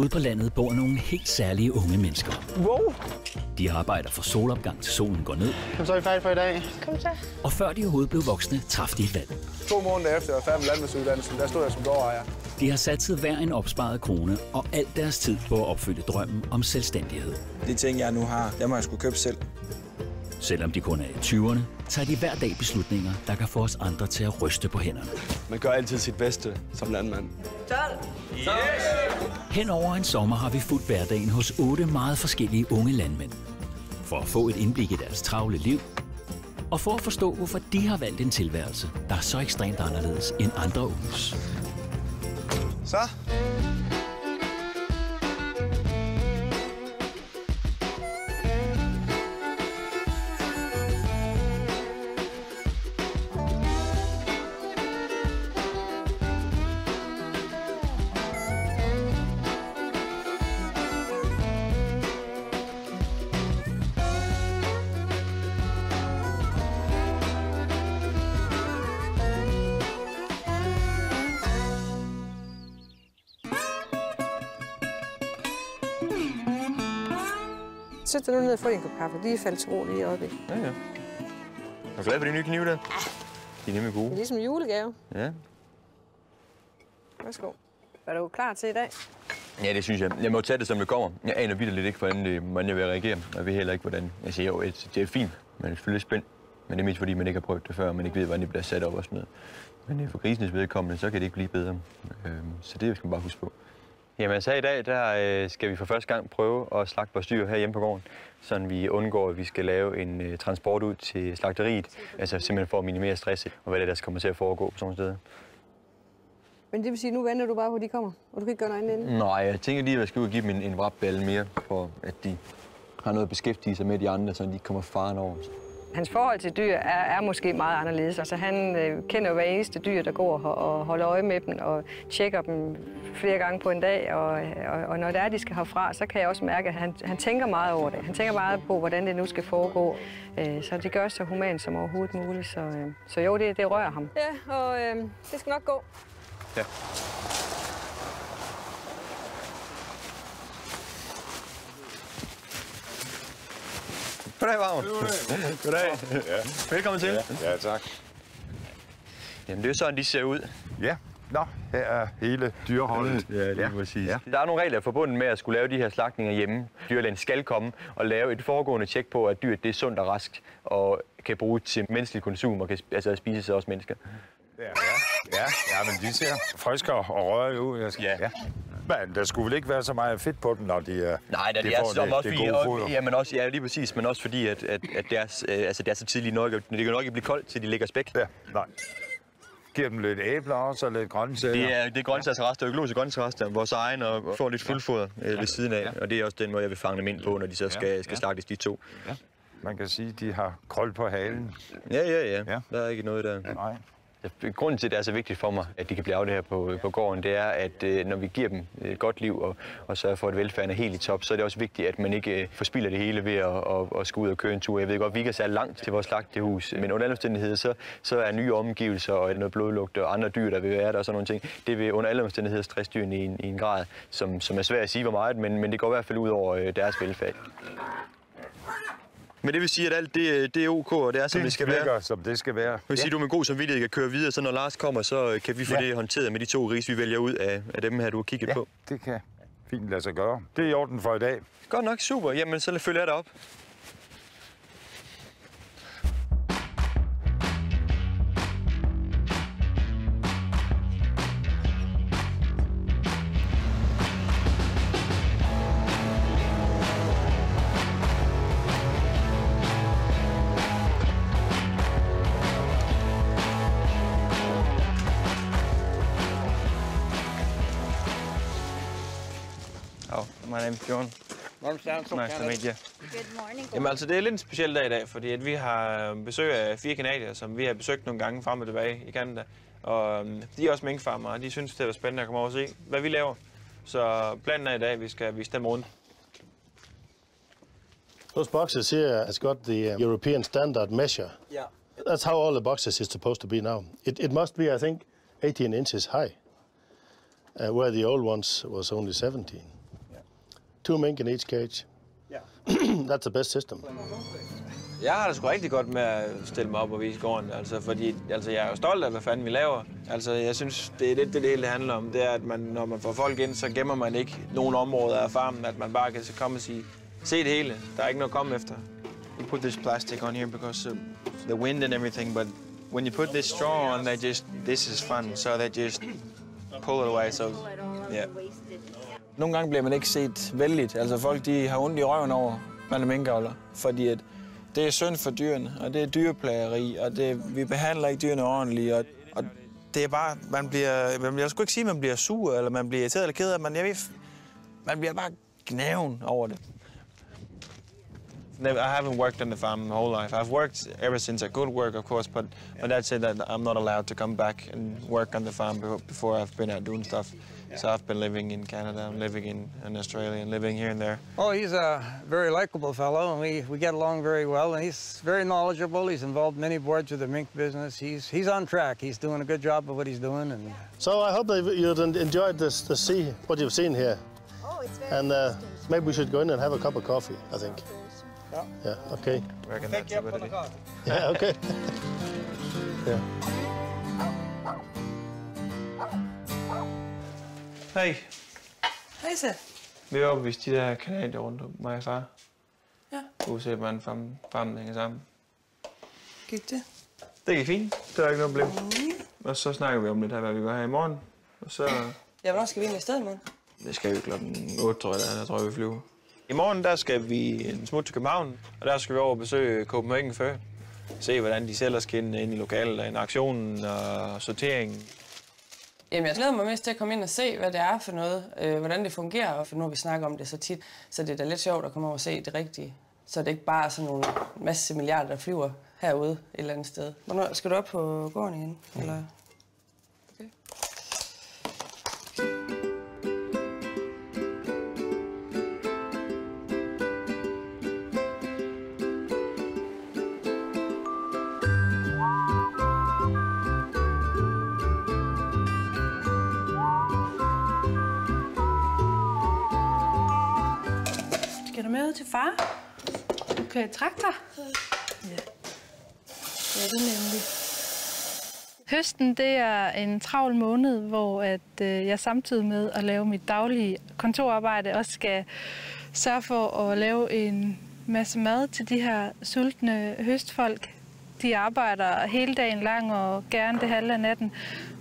Ude på landet bor nogle helt særlige unge mennesker. Wow! De arbejder fra solopgang til solen går ned. Så er vi færdige for i dag. Kom så. Og før de overhovedet blev voksne, traf de et valg. 2 måneder efter jeg var færdig med landbrugsuddannelsen, der stod jeg som gårdejer. De har satset hver en opsparet krone og al deres tid på at opfylde drømmen om selvstændighed. De ting, jeg nu har, dem må jeg sgu købe selv. Selvom de kun er i 20'erne, tager de hver dag beslutninger, der kan få os andre til at ryste på hænderne. Man gør altid sit bedste som landmand. 12. Yes! Hen over en sommer har vi fulgt hverdagen hos 8 meget forskellige unge landmænd. For at få et indblik i deres travle liv, og for at forstå, hvorfor de har valgt en tilværelse, der er så ekstremt anderledes end andre unges. Så. Sæt dig nu ned og få en kop kaffe. Lige faldt til ro lige i øjeblikket. Ja, ja. Er du glad for de nye knive der? De er nemlig gode. Det er ligesom en julegave. Ja. Værsgo. Er du klar til i dag? Ja, det synes jeg. Jeg må tage det, som det kommer. Jeg aner vitterligt ikke, hvordan jeg vil reagere. Jeg ved heller ikke, hvordan. Jeg siger jo, det er fint. Man er selvfølgelig spændt. Men det er mest fordi, man ikke har prøvet det før, og man ikke ved, hvordan det bliver sat op og sådan noget. Men for grisenes vedkommende, så kan det ikke blive bedre. Så det skal man bare huske på. Jamen, så i dag, der skal vi for første gang prøve at slagte vores dyr her hjemme på gården. Sådan vi undgår, at vi skal lave en transport ud til slagteriet. Altså simpelthen for at minimere stresset, og hvad det der kommer til at foregå på sådan et sted. Men det vil sige, nu venter du bare på, at de kommer, og du kan ikke gøre noget andet inden? Nej, jeg tænker lige, at jeg skal ud og give dem en vrapballe mere, for at de har noget at beskæftige sig med de andre, så de ikke kommer faren over. Hans forhold til dyr er måske meget anderledes. Altså, han kender jo hver eneste dyr, der går og holder øje med dem og tjekker dem flere gange på en dag. Og når det er, de skal herfra, så kan jeg også mærke, at han tænker meget over det. Han tænker meget på, hvordan det nu skal foregå. Så det gør så humant som overhovedet muligt. Så jo, det rører ham. Ja, og det skal nok gå. Ja. Goddag, Vagn. Goddag. Ja. Velkommen til. Ja, tak. Jamen, det er jo sådan, de ser ud. Ja, nå, her er hele dyreholdet. Ja, det er præcis. Ja. Der er nogle regler forbundet med at skulle lave de her slagtninger hjemme. Dyrlægen skal komme og lave et foregående tjek på, at dyret det er sundt og rask og kan bruges til menneskelig konsum og kan spises af os mennesker. Ja, men de ser friske og rørige ud. Ja. Men der skulle vel ikke være så meget fedt på dem, når de er. Nej, det er som også fordi, ja, men også, ja, lige præcis, men også fordi, at deres, det er så tidligt nok, det kan nok ikke blive koldt, til de ligger spæk. Ja, nej. Giver dem lidt æbler også, og lidt grøntsager. Det er grøntsagsrester, økologiske grøntsagsrester, vores egen, og får lidt fuldfoder ved siden af. Og det er også den måde, jeg vil fange dem ind på, når de så skal slagtes, de to. Ja. Man kan sige, at de har krøl på halen. Ja. Der er ikke noget der. Nej. Grunden til, at det er så vigtigt for mig, at de kan blive af det her på gården, det er, at når vi giver dem et godt liv og sørger for, at velfærden er helt i top, så er det også vigtigt, at man ikke forspilder det hele ved at skulle ud og køre en tur. Jeg ved godt, vi ikke er særlig langt til vores slagtehus, men under alle omstændigheder, så er nye omgivelser og noget blodlugt og andre dyr, der vil være der og sådan nogle ting, det vil under alle omstændigheder stresse dyrene i en grad, som er svært at sige, hvor meget, men det går i hvert fald ud over deres velfærd. Men det vil sige, at alt det er ok, og det er, som det skal være? Det virker, som det skal være. Hvis du med god samvittighed kan køre videre, så når Lars kommer, så kan vi få det håndteret med de 2 ris, vi vælger ud af dem her, du har kigget på. Ja, det kan fint lade sig gøre. Det er i orden for i dag. Godt nok, super. Jamen, så følger jeg dig op. My name is John. Nice to meet you. Good morning. Jamen altså, det er lidt en speciel dag i dag, fordi at vi har besøg af 4 canadier, som vi har besøgt nogle gange frem og tilbage i Canada. Og de er også minkfarmere, og de synes, det er spændende at komme over og se, hvad vi laver. Så planen er i dag, at vi skal vise dem rundt. Those boxes here has got the European standard measure. Yeah. That's how all the boxes is supposed to be now. It must be, I think, 18 inches high, where the old ones was only 17. 2 mink in each cage. That's the best system. Jeg har det sgu rigtig godt med at stille mig op og vise gården, altså, fordi jeg er jo stolt af, hvad fanden vi laver. Altså, jeg synes, det er lidt det hele handler om, det er, at når man får folk ind, så gemmer man ikke nogen områder af farmen, at man bare kan komme og sige, se det hele, der er ikke noget at komme efter. You put this plastic on here because of the wind and everything, but when you put this straw on, this is fun, so they just pull it away, so yeah. Nogle gange bliver man ikke set vældigt, altså folk de har ondt i røven over, man er minkavler, fordi at det er synd for dyrene, og det er dyreplageri, og vi behandler ikke dyrene ordentligt, og det er bare, jeg skulle ikke sige, at man bliver sur, eller man bliver irriteret eller ked af, men man bliver bare gnaven over det. I haven't worked on the farm my whole life. I've worked ever since I could work, of course, but my dad said that I'm not allowed to come back and work on the farm before I've been out doing stuff. So I've been living in Canada, I'm living in Australia, and living here and there. Oh, he's a very likable fellow, and we get along very well. And he's very knowledgeable. He's involved in many boards with the mink business. He's on track. He's doing a good job of what he's doing. And So I hope that you've enjoyed to see what you've seen here. Oh, it's very And maybe we should go in and have a cup of coffee, I think. Yeah, okay. Take you up on the coffee. Yeah, okay. Yeah. Hej. Hej så. Vi har opvist de der kanadier rundt om mig og far. Ja. Du ser, hvordan farmen hænger sammen. Gik det? Det gik fint. Det er ikke noget problem. Og så snakker vi om lidt her, hvad vi gør her i morgen. Og så... Ja, hvornår skal vi ind i stedet i morgen? Det skal vi klokken 8, tror jeg, tror jeg, vi flyver. I morgen, der skal vi en smut til København, og der skal vi over og besøge Copenhagen Fur. Se, hvordan de sælger skinnene ind i lokalet, en auktionen og sorteringen. Jamen, jeg glæder mig mest til at komme ind og se, hvad det er for noget, hvordan det fungerer, for nu har vi snakket om det så tit, så det er da lidt sjovt at komme over og se det rigtige. Så det er ikke bare sådan nogle masse milliarder, der flyver herude et eller andet sted. Hvornår skal du op på gården igen? Eller? Okay. Skal du med ud til far? Du kører traktor? Ja. Det er det nemlig. Høsten, det er en travl måned, hvor jeg samtidig med at lave mit daglige kontorarbejde også skal sørge for at lave en masse mad til de her sultne høstfolk. De arbejder hele dagen lang og gerne det halve af natten,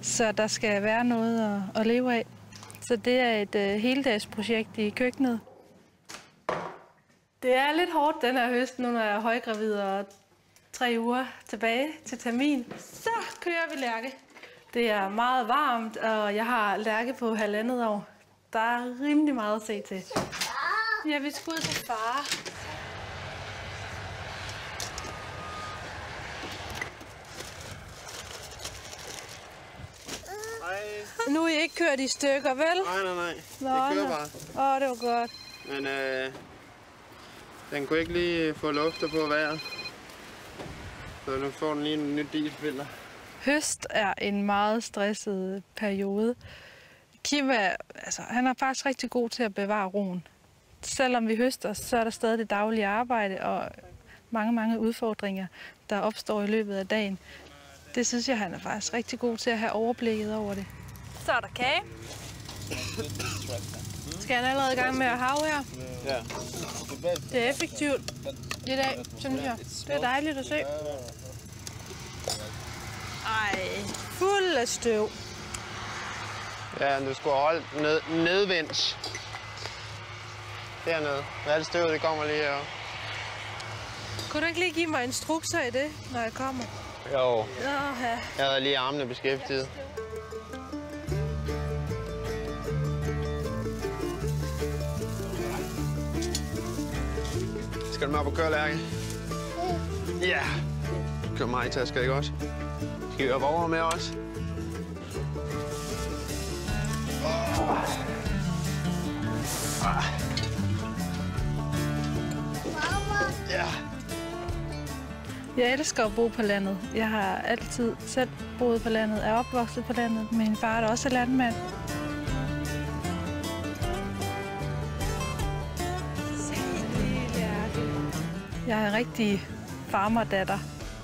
så der skal være noget at leve af. Så det er et heldagsprojekt i køkkenet. Det er lidt hårdt den her høst, nu når jeg er højgravid og 3 uger tilbage til termin. Så kører vi Lærke. Det er meget varmt, og jeg har Lærke på 1,5 år. Der er rimelig meget at se til. Ja, vi skal ud til far. Hej. Nu er I ikke kørt i stykker, vel? Nej. Det kører bare. Det var godt. Men den kunne ikke lige få lufter på vejret. Så nu får den lige en ny dieselfilter. Høst er en meget stresset periode. Kim han er faktisk rigtig god til at bevare roen. Selvom vi høster, så er der stadig det daglige arbejde og mange udfordringer, der opstår i løbet af dagen. Det synes jeg, han er faktisk rigtig god til at have overblikket over det. Så er der kage. Skal han allerede i gang med at have her? Ja. Det er effektivt i dag, synes jeg. Det er dejligt at se. Ej, fuld af støv. Ja, du skulle holde nedvends. Dernede. Alt støvet, det kommer lige her. Kunne du ikke lige give mig instrukser i det, når jeg kommer? Jo. Ja. Jeg havde lige armene beskæftiget. Skal du med op og køre, Lærke? Ja. Kør mig i tasker, ikke også? Skal vi have våger med os? Ja. Jeg elsker at bo på landet. Jeg har altid selv boet på landet, er opvokset på landet. Min far er også landmand. Jeg er en rigtig farmerdatter.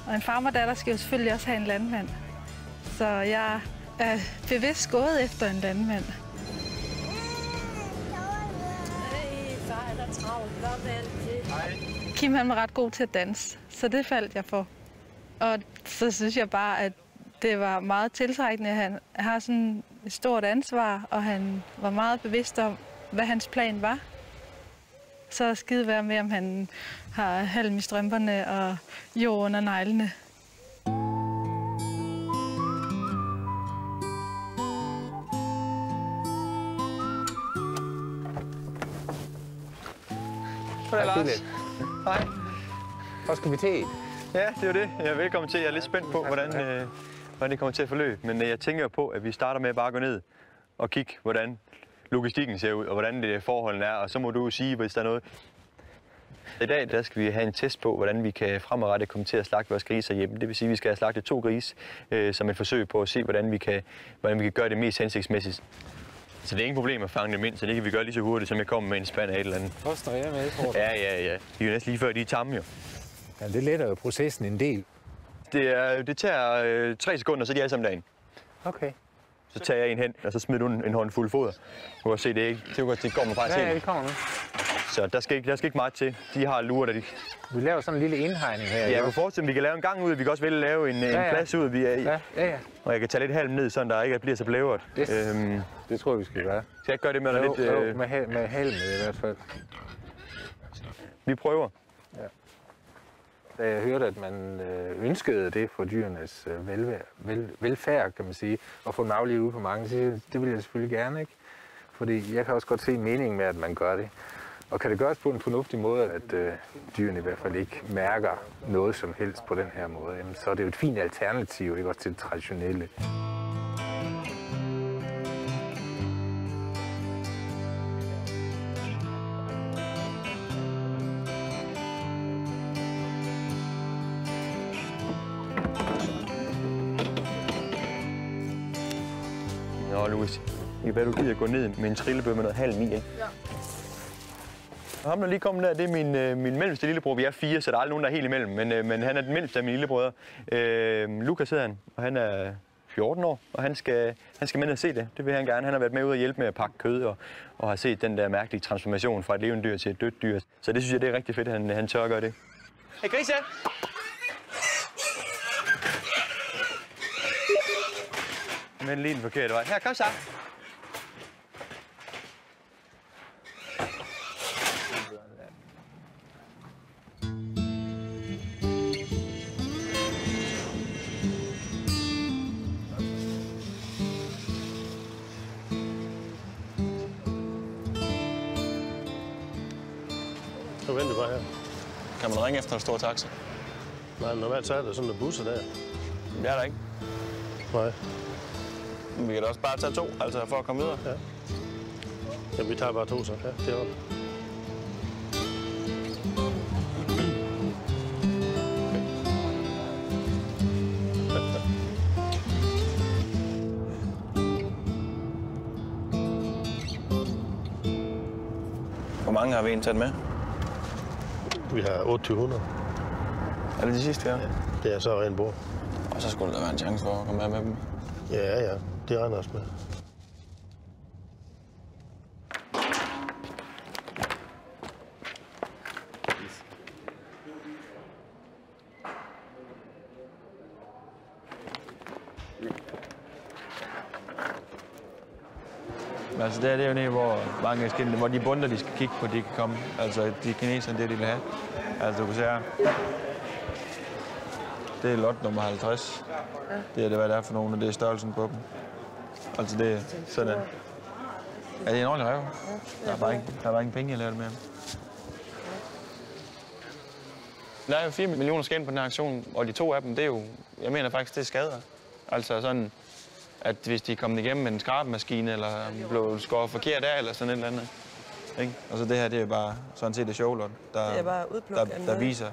Og en farmerdatter skal jo selvfølgelig også have en landmand. Så jeg er bevidst gået efter en landmand. Kim han var ret god til at danse, så det faldt jeg for. Og så synes jeg bare, at det var meget tiltrækkende. Han har sådan et stort ansvar, og han var meget bevidst om, hvad hans plan var. Så skide være med, om han har halm i strømperne og jord under neglene. Hej, Lars. Hej. Hvor skal vi til? Ja, det er jo det. Jeg er velkommen til. Jeg er lidt spændt på, hvordan det kommer til at forløbe. Men jeg tænker på, at vi starter med at bare gå ned og kigge, hvordan logistikken ser ud, og hvordan det forholdene er. Og så må du sige, hvis der er noget. I dag der skal vi have en test på, hvordan vi kan fremadrettet komme til at slagte vores griser hjemme. Det vil sige, at vi skal have slagtet 2 grise som et forsøg på at se, hvordan vi kan gøre det mest hensigtsmæssigt. Så det er ingen problem at fange dem ind, så det kan vi gøre lige så hurtigt, som jeg kommer med en spand af et eller andet. Koster jeg med, tror du? Ja. De er jo næsten lige før, de er tamme jo. Ja, det letter jo processen en del. Det tager 3 sekunder, så er de alle sammen dagen. Okay. Så tager jeg en hen, og så smider du en håndfuld foder. Du kan se, det går man faktisk ind. Ja, det kommer nu. Så der skal ikke meget til. De har lurer, der de... Vi laver sådan en lille indhegning her. Ja, jeg kunne forestille, at vi kan lave en gang ud. Vi kan også vælge at lave en plads ud, vi er i. Ja. Og jeg kan tage lidt halm ned, så der ikke bliver så blævret. Det tror jeg, vi skal gøre. Skal jeg ikke gøre det med lidt... Jo, med halm i hvert fald. Vi prøver. Ja. Da jeg hørte, at man ønskede det for dyrenes velfærd, kan man sige, og få dem aflivet ude på marken, så det vil jeg selvfølgelig gerne, ikke? Fordi jeg kan også godt se meningen med, at man gør det. Og kan det gøres på en fornuftig måde, at dyrene i hvert fald ikke mærker noget som helst på den her måde, jamen, så er det jo et fint alternativ, ikke også til det traditionelle. Nå, Louis, hvad du gider gå ned med en trillebør med noget halm i, ikke? Ja. Og ham, der lige kom der, det er min mellemste lillebror. Vi er 4, så der er aldrig nogen, der er helt imellem. Men han er den mindste af mine lillebrødre. Lukas hedder han, og han er 14 år, og han skal med ned og se det. Det vil han gerne. Han har været med ud og hjælpe med at pakke kød, og har set den der mærkelige transformation fra et levende dyr til et dødt dyr. Så det synes jeg, det er rigtig fedt, at han tør at gøre det. Hey, grise! Men lige den forkerte vej. Her, kom så! Så venter bare her. Kan man ringe efter en stor taxa? Nej, normalt så er der sådan en busser der. Det er der ikke. Nej. Men vi kan da også bare tage 2, altså for at komme videre. Ja. Jamen, vi tager bare 2 så. Ja, det er godt. Hvor mange har vi egentlig taget med? Vi har 2800. Er det de sidste her? Ja, det er så rent bord. Og så skulle der være en chance for at komme med dem. Ja, det regner også med. Altså det er jo nede, hvor mange skilte, hvor de bunder, de skal kigge på, de kan komme. Altså de kineserne, det de vil have. Altså du kan se her. Det er lot nummer 50. Det er det, hvad det er for nogen, og det er størrelsen på dem. Altså det er sådan. Ja, det er en ordentlig røv. Der er bare ingen penge, jeg laver det med. Der er jo 4 millioner skænd på den her aktion, og de 2 af dem, det er jo, jeg mener faktisk, det er skader. Altså sådan, at hvis de er kommet igennem med en skrabemaskine, eller blev skåret forkert af, eller sådan et eller andet. Ikke? Altså det her, det er bare sådan set et showlot, der viser,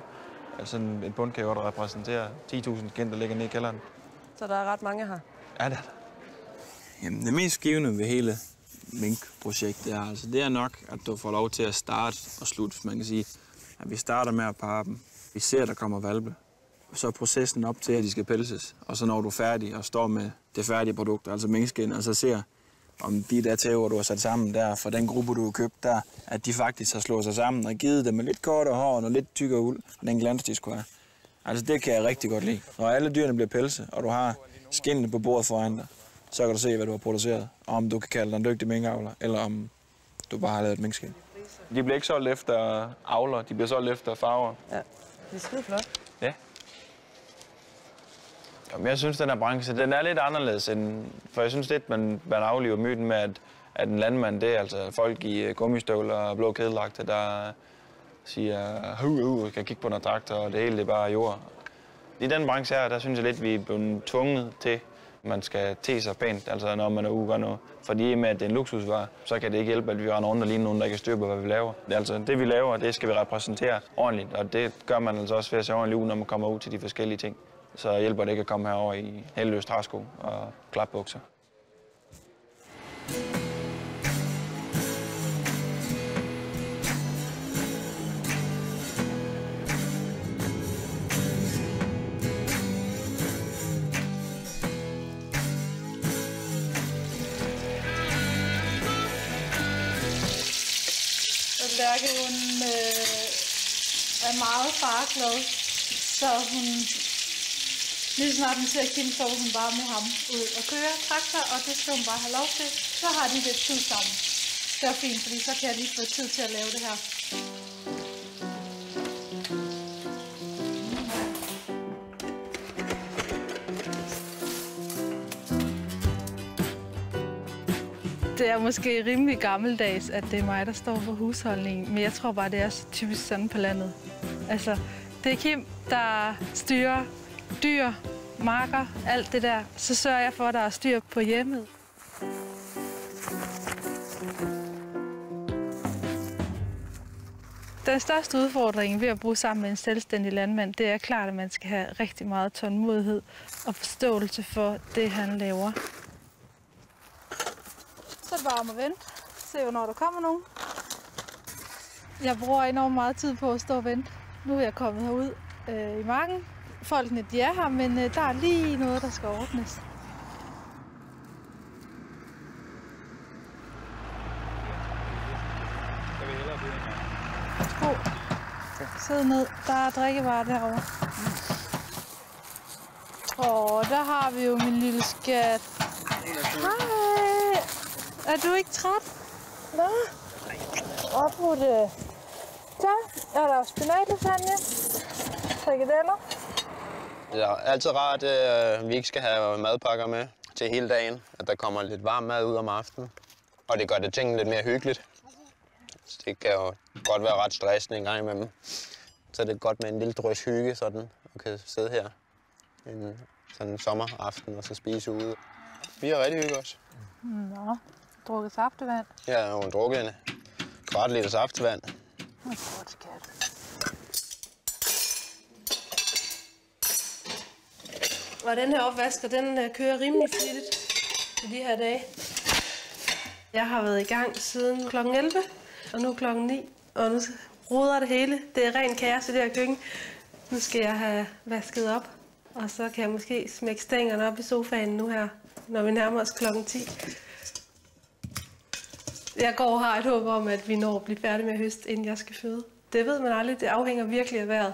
at sådan en bund kan jo godt repræsentere 10.000 skænd, der ligger nede i kælderen. Så der er ret mange her? Ja, det er der. Jamen, det mest givende ved hele minkprojektet er, altså, det er nok, at du får lov til at starte og slutte, man kan sige, at vi starter med at parre dem. Vi ser, at der kommer hvalpe. Så er processen op til, at de skal pelses. Og så når du er færdig og står med det færdige produkt, altså minkskin, og så ser, om de der tæver, du har sat sammen der, for den gruppe, du har købt der, at de faktisk har slået sig sammen og givet dem med lidt kortere hår og noget lidt tykkere uld, og den glans, de skulle have. Altså det kan jeg rigtig godt lide. Når alle dyrene bliver pelset, og du har skinnene på bordet foran dig, så kan du se, hvad du har produceret, og om du kan kalde dig en dygtig minkavler, eller om du bare har lavet et minkskin. De bliver ikke solgt efter avler, de bliver solgt efter farver. Ja, det er skide flot. Ja. Jamen, jeg synes, den her branche, den er lidt anderledes, for jeg synes lidt, man afliver myten med, at en landmand, det er altså folk i gummistøvler og blå kædelagte, der siger, kan kigge på noget traktor, og det hele det er bare jord. I den branche her, der synes jeg lidt, vi er blevet tvunget til, at man skal te sig pænt, altså når man er ude og gør noget. Fordi med, at det er en luksusvare, så kan det ikke hjælpe, at vi render rundt og ligner nogen, der ikke styr på, hvad vi laver. Altså det, vi laver, det skal vi repræsentere ordentligt, og det gør man altså også ved at se ordentligt ud, når man kommer ud til de forskellige ting. Så hjælper det ikke at komme herover i helløse træsko og klapbukser. Lærke, hun er meget farglad, så hun lige snart hun ser Kim, så vil hun bare med ham ud og køre traktor, og det skal hun bare have lov til. Så har de lidt tid sammen. Det er fint, fordi så kan jeg lige få tid til at lave det her. Det er måske rimelig gammeldags, at det er mig, der står for husholdningen, men jeg tror bare, det er så typisk sådan på landet. Altså, det er Kim, der styrer dyr, marker, alt det der. Så sørger jeg for, at der er styr på hjemmet. Den største udfordring ved at bruge sammen med en selvstændig landmand, det er klart, at man skal have rigtig meget tålmodighed og forståelse for det, han laver. Så er det bare om at vente. Se, hvornår der kommer nogen. Jeg bruger enormt meget tid på at stå og vente. Nu er jeg kommet herud i marken. Folkene, de er her, men der er lige noget, der skal ordnes. Værsgo. Sid ned. Der er drikkevarer derovre. Og der har vi jo min lille skat. Hej! Er du ikke træt? Nå? Oprutte. Så er der spinatlasagne. Frikadeller. Det er altid rart, at vi ikke skal have madpakker med til hele dagen. At der kommer lidt varm mad ud om aftenen. Og det gør det tingene lidt mere hyggeligt. Så det kan jo godt være ret stressende en gang imellem. Så det er godt med en lille drøs hygge, sådan, og kan sidde her sådan en sommeraften og så spise ude. Vi har rigtig hygget os. Nå, drukket saftevand. Ja, jeg har drukket en kvart liter saftevand. Godt, skat. Og den her opvasker, den kører rimelig flittigt i de her dage. Jeg har været i gang siden kl. 11, og nu kl. 9, og nu roder det hele. Det er ren kaos i det her køkken. Nu skal jeg have vasket op, og så kan jeg måske smække stængerne op i sofaen nu her, når vi nærmer os kl. 10. Jeg går og har et håb om, at vi når at blive færdige med at høste, inden jeg skal føde. Det ved man aldrig. Det afhænger virkelig af vejret.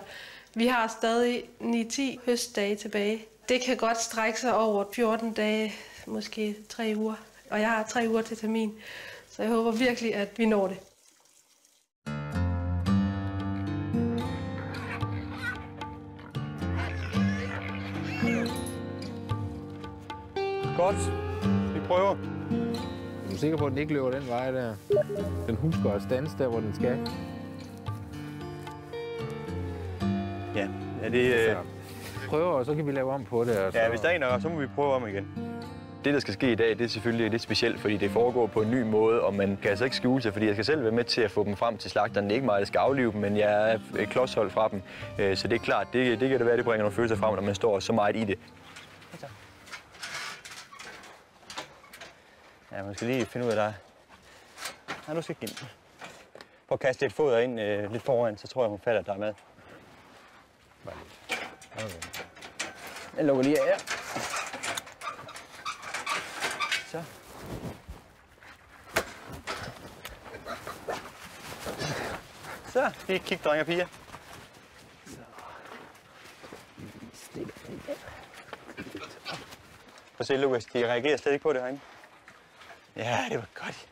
Vi har stadig 9-10 høstdage tilbage. Det kan godt strække sig over 14 dage, måske 3 uger. Og jeg har 3 uger til termin, så jeg håber virkelig, at vi når det. Godt. Vi prøver. Er du sikker på, at den ikke løber den vej der? Den husker at standse der, hvor den skal. Ja, det... Prøver, og så kan vi lave om på det. Ja, hvis der er en, så må vi prøve om igen. Det, der skal ske i dag, det er selvfølgelig lidt specielt, fordi det foregår på en ny måde, og man kan altså ikke skjule sig, fordi jeg skal selv være med til at få dem frem til slagteren. Det er ikke mig, der skal aflive dem, men jeg er et klodshold fra dem. Så det er klart, det kan det være, det bringer nogle følelser frem, når man står så meget i det. Ja, man skal lige finde ud af dig. Ja, nu skal jeg ind. Prøv at kaste et foder ind lidt foran, så tror jeg, hun fatter, at der er mad. Jeg lukker lige af her. Så. Så, lige kig, drenge og piger. Prøv at se, Lukas, de reagerer slet ikke på det herinde. Ja, det var godt.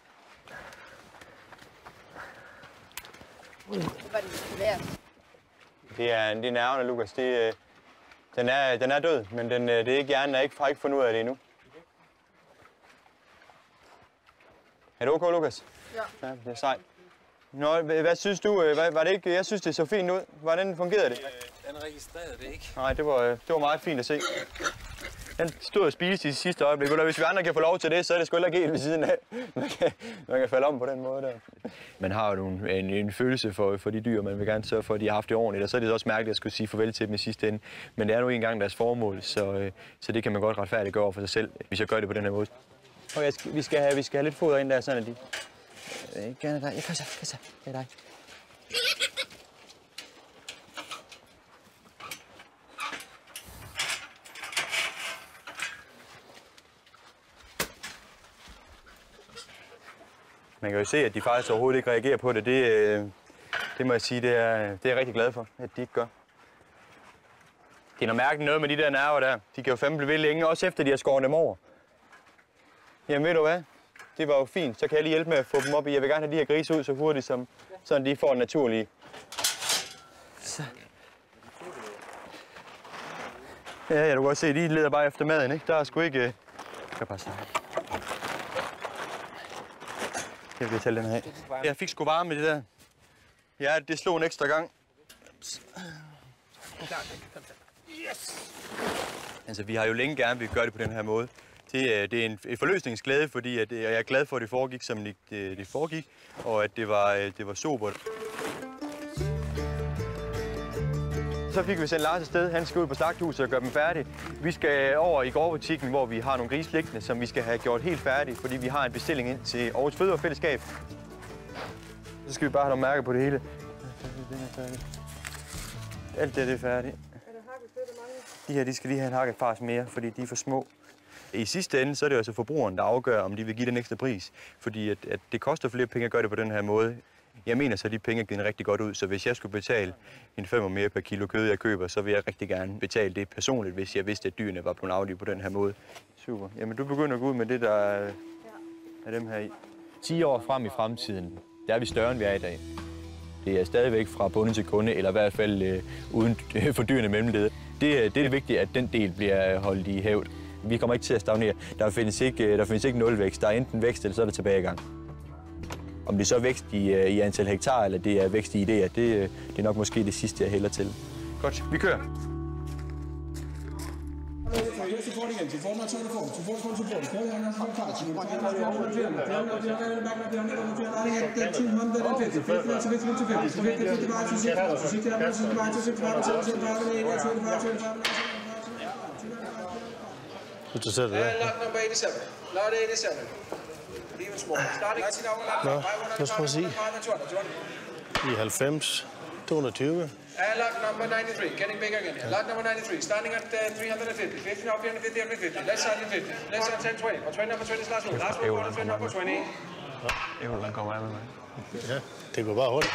Det er nerverne, Lukas. Den er død, men det er ikke hjernen, der har ikke fundet ud af det endnu. Er det okay, Lukas? Ja. Ja, det er sejt. Nå, hvad synes du? Var det ikke? Jeg synes, det så fint ud. Hvordan fungerede det? Den registrerede det ikke. Nej, det var meget fint at se. Den stod og spiste i sidste øjeblik. Hvis vi andre kan få lov til det, så er det sgu heller ikke helt ved siden af. Man kan falde om på den måde der. Man har jo en følelse for de dyr, man vil gerne sørge for, at de har haft det ordentligt. Og så er det også mærkeligt at skulle sige farvel til dem i sidste ende. Men det er nu engang deres formål, så det kan man godt retfærdiggøre for sig selv, hvis jeg gør det på den her måde. Og vi skal have lidt foder ind der, sådan at de... Gerne dig. Kom så. Det er dig. Man kan jo se, at de faktisk overhovedet ikke reagerer på det. Det må jeg sige, det er jeg rigtig glad for, at de ikke gør. Det er noget mærkeligt noget med de der nerver der. De kan jo fandme blive ved længe, også efter de har skåret dem over. Jamen ved du hvad? Det var jo fint. Så kan jeg lige hjælpe med at få dem op i. Jeg vil gerne have de her grise ud så hurtigt, sådan de får en naturlig. Så. Ja, du kan godt se, de leder bare efter maden, ikke? Der er sgu ikke... Jeg bare sige. Jeg vil tælle den her af. Jeg fik sgu varme med det der. Ja, det slog en ekstra gang. Yes! Altså, vi har jo længe gerne vil gøre det på den her måde. Det er en forløsningsglæde, fordi jeg er glad for, at det foregik, som det foregik, og at det var sobert. Så fik vi sendt Lars afsted. Han skal ud på slagthuset og gøre dem færdige. Vi skal over i gårdbutikken, hvor vi har nogle grise liggende, som vi skal have gjort helt færdige, fordi vi har en bestilling ind til Aarhus Fødevarefællesskab. Så skal vi bare have nogle mærker på det hele. Alt det er færdigt. De her skal lige have en hakket fars mere, fordi de er for små. I sidste ende så er det altså forbrugeren, der afgør, om de vil give den ekstra pris. Fordi at det koster flere penge at gøre det på den her måde. Jeg mener så, at de penge giver rigtig godt ud, så hvis jeg skulle betale en 5 mere per kilo kød, jeg køber, så vil jeg rigtig gerne betale det personligt, hvis jeg vidste, at dyrene var blevet aflivet på den her måde. Super. Jamen, du begynder at gå ud med det, der er dem her i. 10 år frem i fremtiden, der er vi større, end vi er i dag. Det er stadigvæk fra bonde til kunde, eller i hvert fald uden fordyrende mellemled. Det er vigtigt, at den del bliver holdt i hævd. Vi kommer ikke til at stagnere. Der findes ikke nulvækst. Der er enten vækst, eller så er der tilbagegang. Om det så er vækst i antal hektar, eller det er vækst i idéer, det er nok måske det sidste, jeg hælder til. Godt, vi kører. Du sætter det der. Nå, nu skal vi se. I 90, 220. Lot number 93, getting big again here. Lot number 93, starting at 350, 50 up here, 50 up 50. Let's start at 50. Let's start 10, 20. Or 20 number 20 is last one. Last one, 20 number 20. Ævlen kommer af med mig. Ja, det går bare hurtigt.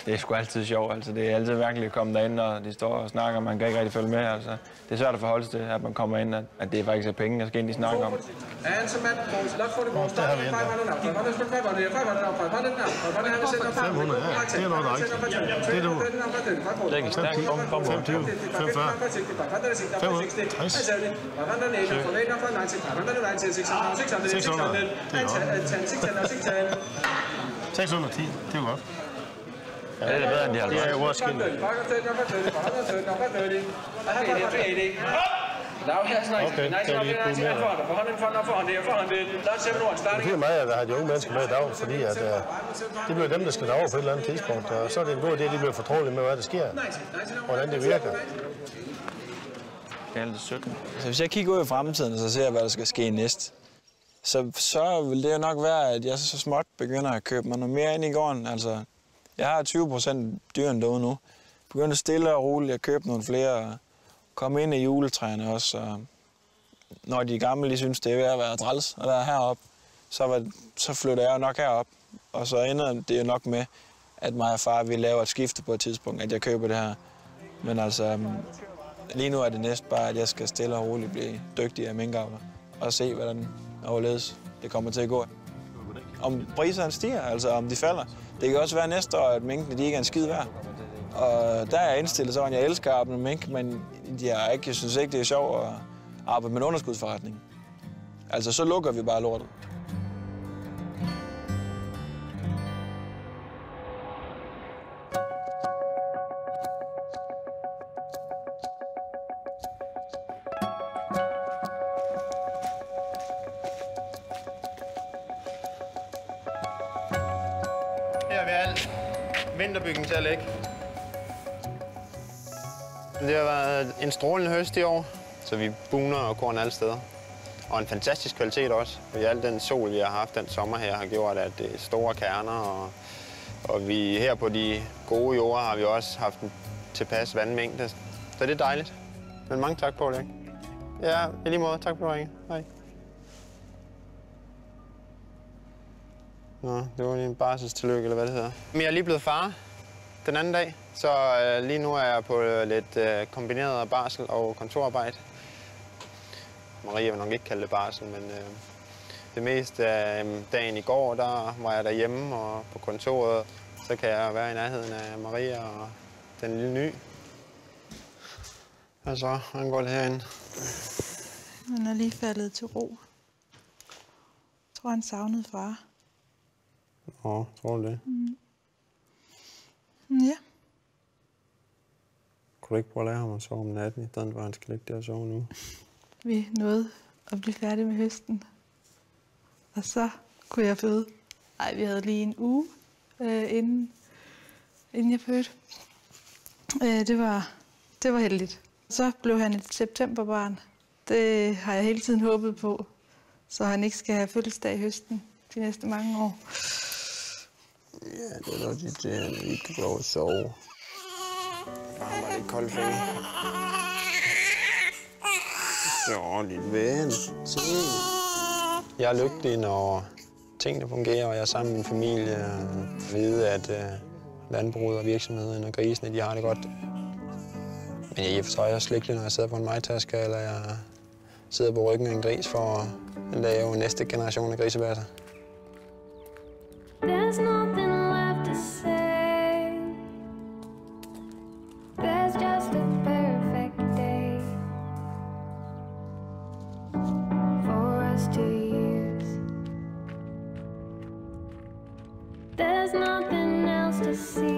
Det er sgu altid sjovt, altså. Det er altid virkelig at komme derind, og de står og snakker, man kan ikke rigtig følge med, altså. Det er svært at forholde sig til, at man kommer ind, at det faktisk er penge, der skal ind i snakke om. Det er godt. Ja, det er bedre end de 50. Det er uafskilligt. Okay, kan vi ikke bruge mere. Det betyder meget, at der har de unge mennesker med i dag, fordi at, det bliver dem, der skal derover på et eller andet tidspunkt. Og så er det en god idé, at de bliver fortrolige med, hvad der sker, hvordan det virker. Altså, hvis jeg kigger ud i fremtiden, så ser jeg, hvad der skal ske næst, så vil det jo nok være, at jeg så småt begynder at købe mig noget mere ind i gården. Altså, jeg har 20% dyrene derude nu. Begynder stille og roligt at købe nogle flere, og komme ind i juletræerne også. Og når de gamle, de synes, det er ved at være træls at være heroppe, så flytter jeg nok herop. Og så ender det jo nok med, at mig og far vil lave et skifte på et tidspunkt, at jeg køber det her. Men altså, lige nu er det næst bare, at jeg skal stille og roligt blive dygtigere minkavler og se, hvordan overledes det kommer til at gå. Om priserne stiger, altså om de falder. Det kan også være næste år, at minkene de ikke er en skid værd. Og der er jeg indstillet sådan, jeg elsker at arbejde med mink, men jeg synes ikke, det er sjovt at arbejde med en underskudsforretning. Altså, så lukker vi bare lortet. Her er vi alt vinterbygning til at lægge. Det har været en strålende høst i år, så vi buner og korn alle steder. Og en fantastisk kvalitet også, fordi al den sol, vi har haft den sommer her, har gjort, at det er store kerner. Og vi her på de gode jorder har vi også haft en tilpas vandmængde, så det er dejligt. Men mange tak på det, ikke? Ja, i lige måde. Tak for at ringe. Hej. Nå, det var lige en barselstillykke, eller hvad det hedder. Men jeg er lige blevet far den anden dag, så lige nu er jeg på lidt kombineret barsel og kontorarbejde. Maria vil nok ikke kalde det barsel, men det meste af dagen i går, der var jeg derhjemme og på kontoret. Så kan jeg være i nærheden af Maria og den lille ny. Og så, hvordan går det herinde? Han er lige faldet til ro. Jeg tror, han savnede far. Åh, tror du det? Ja. Kunne du ikke prøve at lære ham at sove om natten, i stedet for at han skal ligge der og sove nu? Vi nåede at blive færdige med høsten. Og så kunne jeg føde. Ej, vi havde lige en uge, inden jeg fødte. Det var heldigt. Så blev han et septemberbarn. Det har jeg hele tiden håbet på, så han ikke skal have fødselsdag i høsten de næste mange år. Ja, det er nok det, at han ikke kan få lov at sove. Bare var lidt koldt fælde. Så, lidt ven. Jeg er lykkelig, når tingene fungerer, og jeg er sammen med min familie. Og vide, at landbruget og virksomheden og grisene, de har det godt. Men jeg er også lykkelig, når jeg sidder på en majtaske, eller jeg sidder på ryggen af en gris for at lave næste generation af grisebasser. There's nothing left to say. There's just a perfect day for us to use. There's nothing else to see.